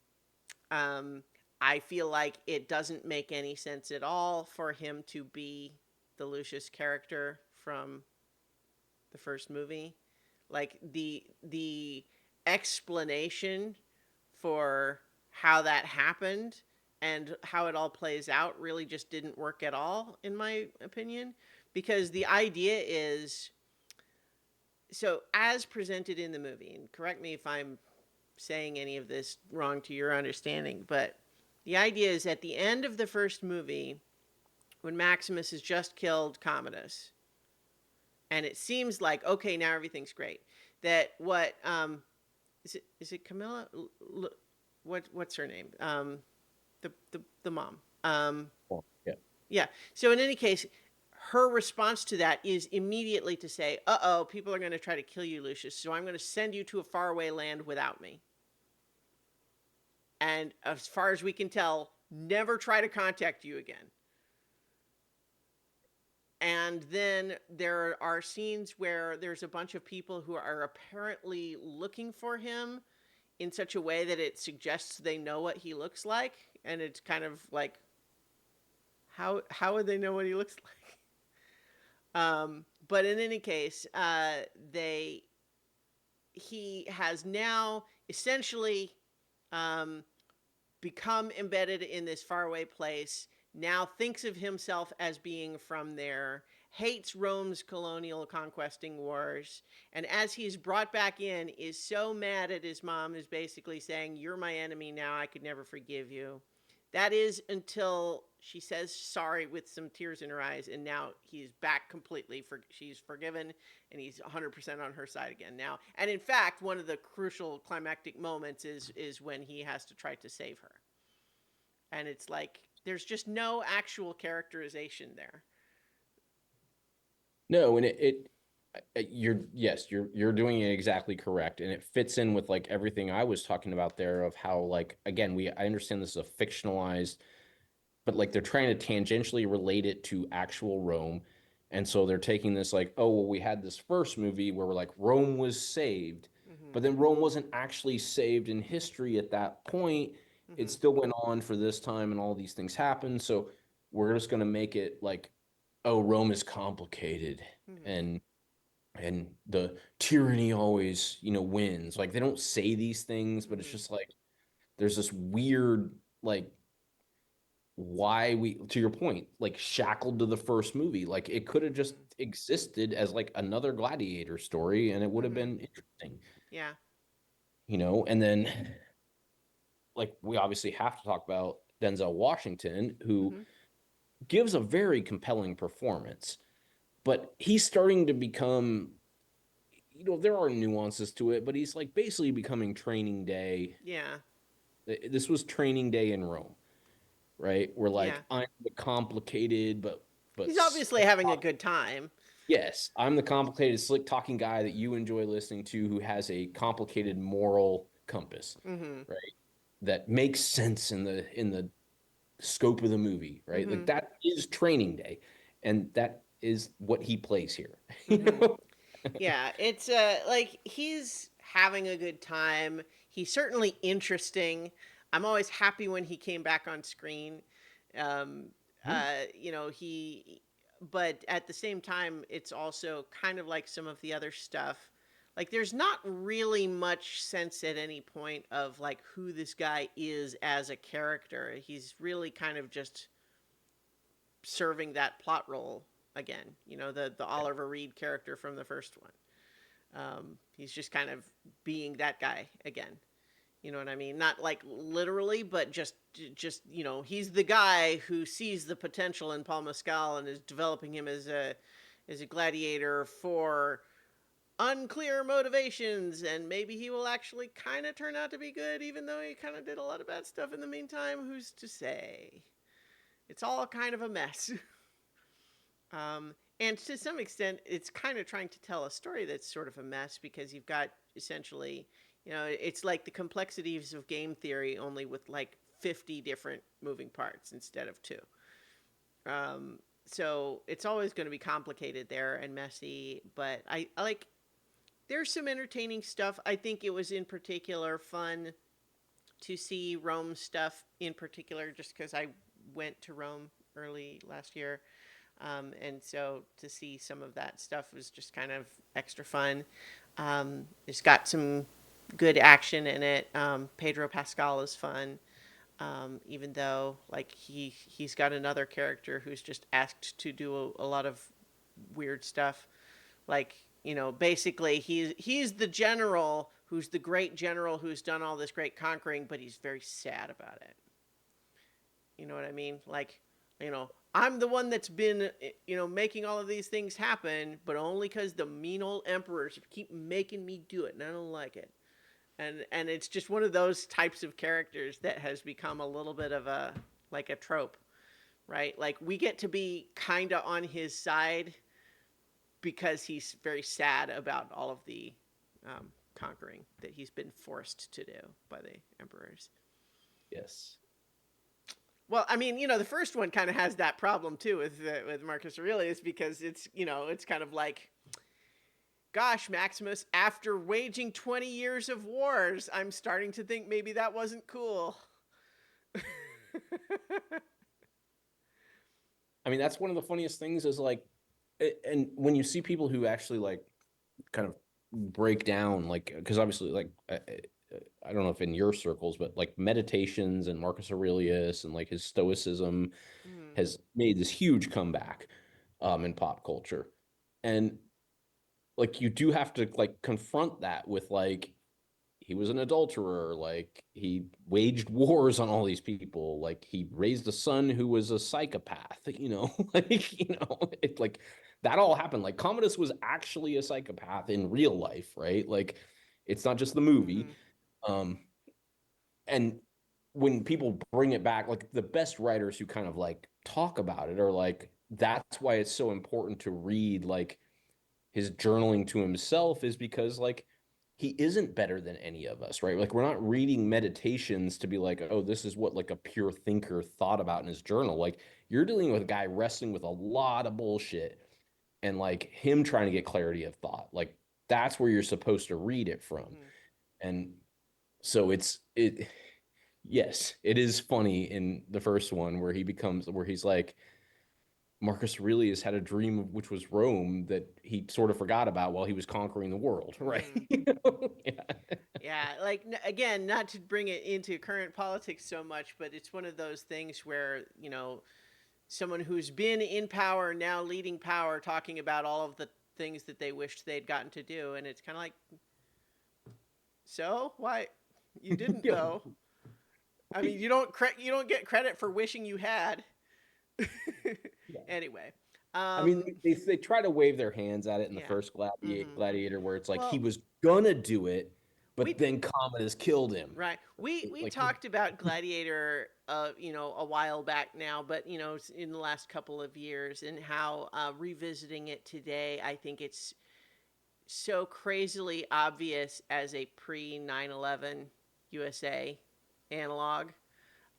Um, I feel like it doesn't make any sense at all for him to be the Lucius character from the first movie. Like the explanation for how that happened and how it all plays out really just didn't work at all, in my opinion, because the idea is, so as presented in the movie, and correct me if I'm saying any of this wrong to your understanding, but the idea is at the end of the first movie, when Maximus has just killed Commodus, and it seems like okay, now everything's great. That what is it Camilla? What's her name? The mom. Well, yeah. Yeah. So in any case, her response to that is immediately to say, "Uh oh, people are going to try to kill you, Lucius. So I'm going to send you to a faraway land without me." And as far as we can tell, never try to contact you again. And then there are scenes where there's a bunch of people who are apparently looking for him in such a way that it suggests they know what he looks like, and it's kind of like, how would they know what he looks like? But in any case, they he has now essentially um, become embedded in this faraway place, now thinks of himself as being from there, hates Rome's colonial conquesting wars, and as he's brought back in, is so mad at his mom, is basically saying, "You're my enemy now, I could never forgive you." That is until she says sorry with some tears in her eyes, and now he's back completely. She's forgiven, and he's 100% on her side again now. And in fact, one of the crucial climactic moments is when he has to try to save her. And it's like there's just no actual characterization there. No, and you're yes, you're doing it exactly correct, and it fits in with like everything I was talking about there of how like again I understand this is a fictionalized, but like they're trying to tangentially relate it to actual Rome, and so they're taking this like, oh well, we had this first movie where we're like Rome was saved, Mm-hmm. but then Rome wasn't actually saved in history at that point. It Mm-hmm. still went on for this time, and all these things happened. So we're just gonna make it like, oh, Rome is complicated, Mm-hmm. and the tyranny always wins. Like they don't say these things, but it's Mm-hmm. just like there's this weird like why we to your point like shackled to the first movie. Like it could have just Mm-hmm. existed as like another gladiator story and it would have Mm-hmm. been interesting, Yeah. and then like we obviously have to talk about Denzel Washington, who Mm-hmm. gives a very compelling performance, but he's starting to become, there are nuances to it, but he's like basically becoming Training Day. Yeah. This was Training Day in Rome, right? We're Yeah. like, I'm the complicated, but He's obviously slick having a talk. good time. Yes, I'm the complicated, slick talking guy that you enjoy listening to, who has a complicated moral compass, Mm-hmm. right? That makes sense in the scope of the movie, right? Mm-hmm. Like that is Training Day, and that is what he plays here. You Mm-hmm. know? Yeah, it's like he's having a good time. He's certainly interesting. I'm always happy when he came back on screen. Um, he, but at the same time, it's also kind of like some of the other stuff. Like, there's not really much sense at any point of like who this guy is as a character. He's really kind of just serving that plot role again. The Oliver Reed character from the first one. He's just kind of being that guy again. You know what I mean? Not like literally, but just he's the guy who sees the potential in Paul Mescal and is developing him as a gladiator for unclear motivations, and maybe he will actually kind of turn out to be good, even though he kind of did a lot of bad stuff in the meantime. Who's to say? It's all kind of a mess. And to some extent, it's kind of trying to tell a story that's sort of a mess because you've got essentially, it's like the complexities of game theory, only with like 50 different moving parts instead of two. So it's always going to be complicated there and messy, but I like, there's some entertaining stuff. I think it was in particular fun to see Rome stuff in particular, just because I went to Rome early last year. And so to see some of that stuff was just kind of extra fun. It's got some good action in it. Pedro Pascal is fun, even though like he's got another character who's just asked to do a lot of weird stuff. Like basically he's the general who's the great general who's done all this great conquering, but he's very sad about it. You know what I mean? Like, I'm the one that's been, making all of these things happen, but only because the mean old emperors keep making me do it, and I don't like it. And it's just one of those types of characters that has become a little bit of a trope, right? Like we get to be kind of on his side because he's very sad about all of the conquering that he's been forced to do by the emperors. Yes. Well, I mean, the first one kind of has that problem too with Marcus Aurelius because it's kind of like gosh, Maximus, after waging 20 years of wars, I'm starting to think maybe that wasn't cool. I mean, that's one of the funniest things is like, and when you see people who actually like kind of break down, like, because obviously, like, I don't know if in your circles, but like meditations and Marcus Aurelius and like his stoicism Mm, has made this huge comeback in pop culture. And like, you do have to like confront that with like, he was an adulterer, like he waged wars on all these people, like he raised a son who was a psychopath, like it like that all happened. Like Commodus was actually a psychopath in real life, right? Like it's not just the movie. mm-hmm, um and when people bring it back, like the best writers who kind of like talk about it are like, that's why it's so important to read like his journaling to himself, is because like he isn't better than any of us, right? Like we're not reading meditations to be like, oh, this is what like a pure thinker thought about in his journal. Like you're dealing with a guy wrestling with a lot of bullshit and like him trying to get clarity of thought. Like that's where you're supposed to read it from. mm-hmm. And so it yes, it is funny in the first one where where he's like, Marcus Aurelius had a dream of which was Rome that he sort of forgot about while he was conquering the world, right? Mm. Yeah. Yeah, like again, not to bring it into current politics so much, but it's one of those things where, someone who's been in power, now leading power, talking about all of the things that they wished they'd gotten to do. And it's kind of like, so why you didn't Yeah. though? I mean, you don't get credit for wishing you had. Yeah. Anyway, I mean, um, they try to wave their hands at it in the yeah. first Hmm. Gladiator, where it's like he Well, was gonna do it, but we then Commodus killed him. right. We Like, talked about Gladiator, a while back now, but in the last couple of years, and how revisiting it today, I think it's so crazily obvious as a pre 9/11 USA analog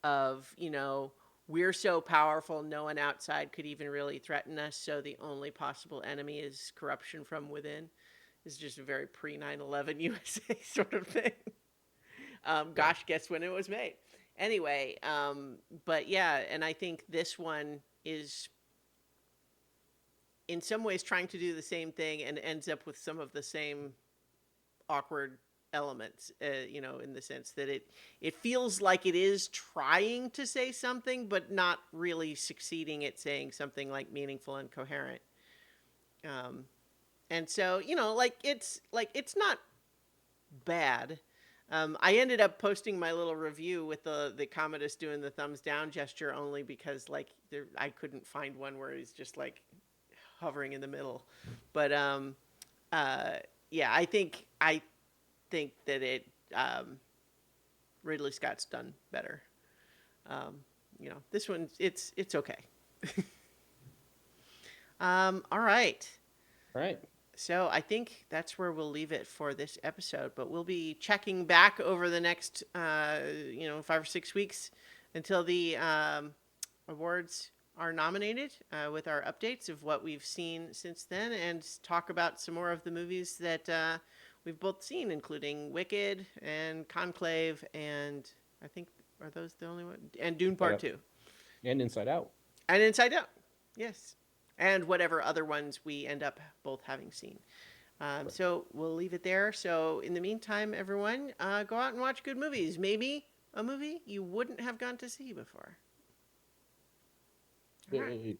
of, we're so powerful, no one outside could even really threaten us, so the only possible enemy is corruption from within. Is just a very pre 9/11 USA sort of thing. yeah, Gosh, guess when it was made. Anyway, but yeah, and I think this one is in some ways trying to do the same thing and ends up with some of the same awkward elements, in the sense that it feels like it is trying to say something, but not really succeeding at saying something like meaningful and coherent. Um, and so, it's not bad. I ended up posting my little review with the Commodus doing the thumbs down gesture only because I couldn't find one where he's just like hovering in the middle. But uh, yeah, I think that Ridley Scott's done better. Um, this one it's okay. All right. all right. So I think that's where we'll leave it for this episode. But we'll be checking back over the next 5 or 6 weeks until the awards are nominated, with our updates of what we've seen since then, and talk about some more of the movies that we've both seen, including Wicked and Conclave, and I think, are those the only one? And Dune Inside Part Out. 2. And Inside Out. And Inside Out. Yes. And whatever other ones we end up both having seen. Right. So we'll leave it there. So in the meantime, everyone, go out and watch good movies. Maybe a movie you wouldn't have gone to see before. All right.